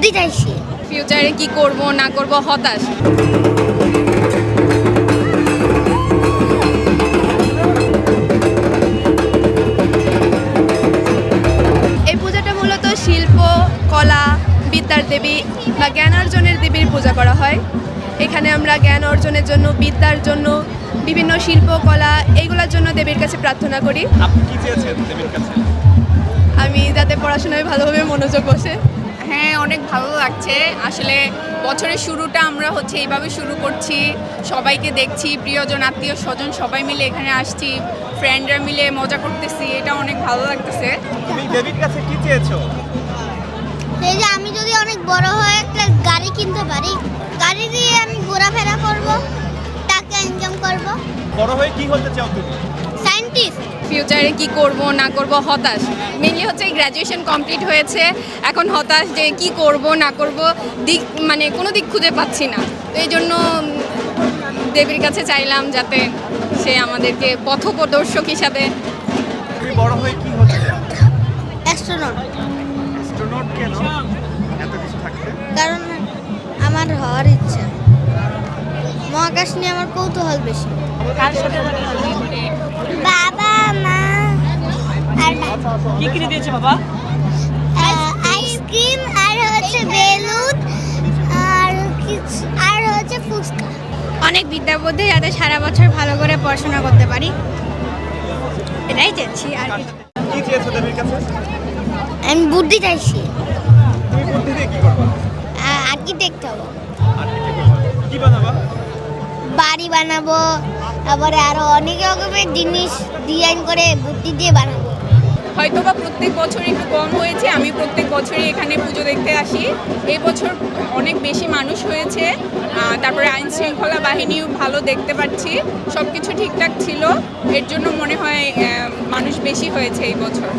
বুদ্ধি চাইছি। ফিউচারে কি করব না করব হতাশ। এই পূজাটা মূলত শিল্প, কলা, বিদ্যার দেবী বা জ্ঞান অর্জনের দেবীর পূজা করা হয়। এখানে আমরা জ্ঞান অর্জনের জন্য, বিদ্যার জন্য, বিভিন্ন শিল্প, কলা এইগুলোর জন্য দেবীর কাছে প্রার্থনা করি। আপনি কি চেয়েছেন দেবীর কাছে? আমি যাতে পড়াশোনায় ভালোভাবে মনোযোগ বসে। হ্যাঁ, অনেক ভালো লাগছে। আসলে বছরের শুরুটা আমরা এইভাবে শুরু করছি, সবাইকে দেখছি, প্রিয়জন, আত্মীয় স্বজন সবাই মিলে এখানে আসছি, ফ্রেন্ডরা মিলে মজা করতেছি, এটা অনেক ভালো লাগতেছে। তুমি দেবীর কাছে কি চেয়েছো? এই যে আমি যদি অনেক বড় হয়ে একটা গাড়ি কিনতে পারি, গাড়ি দিয়ে আমি ঘোরাফেরা করব, টাকা ইনকাম করব। বড় হয়ে কি হতে চাও তুমি? সায়েন্টিস্ট। ফিউচারে কি করব না করব হতাশ। মেনলি হচ্ছে গ্র্যাজুয়েশন কমপ্লিট হয়েছে, এখন হতাশ যে কি করব না করব, দিক মানে কোনো দিক খুঁজে পাচ্ছি না। তো এই জন্য দেবীর কাছে চাইলাম যাতে সে আমাদেরকে পথপ্রদর্শক হিসাবে। তুমি বড় হয়ে কি হতে চাও? অ্যাস্ট্রোনট। অ্যাস্ট্রোনট কেন? এত কিছু থাকতে? কারণ আমার হওয়ার ইচ্ছা, মহাকাশ নিয়ে আমার কৌতূহল বেশি। বাবা, মা আর কি কিনে দিয়েছে বাবা? আইসক্রিম আর হচ্ছে বেলুন আর হচ্ছে ফুচকা। অনেক বিদ্যা বুদ্ধি যাতে সারা বছর ভালো করে পড়াশোনা করতে পারি, এটাই চাইছি। আর কি চেয়েছো দেবীর কাছে? আমি বুদ্ধি চাইছি, তুমি বুদ্ধি দিয়ে কি করবে? আর্কিটেক্ট হবো, কি বানাবা? বাড়ি বানাবো, তারপরে আরো অনেক রকমের জিনিস ডিজাইন করে বুদ্ধি দিয়ে বানাবো। হয়তোবা প্রত্যেক বছর একটু কম হয়েছে, আমি প্রত্যেক বছরই এখানে পুজো দেখতে আসি। এই বছর অনেক বেশি মানুষ হয়েছে, তারপরে আইন শৃঙ্খলা বাহিনীও ভালো দেখতে পাচ্ছি, সব কিছু ঠিকঠাক ছিল, এর জন্য মনে হয় মানুষ বেশি হয়েছে এই বছর।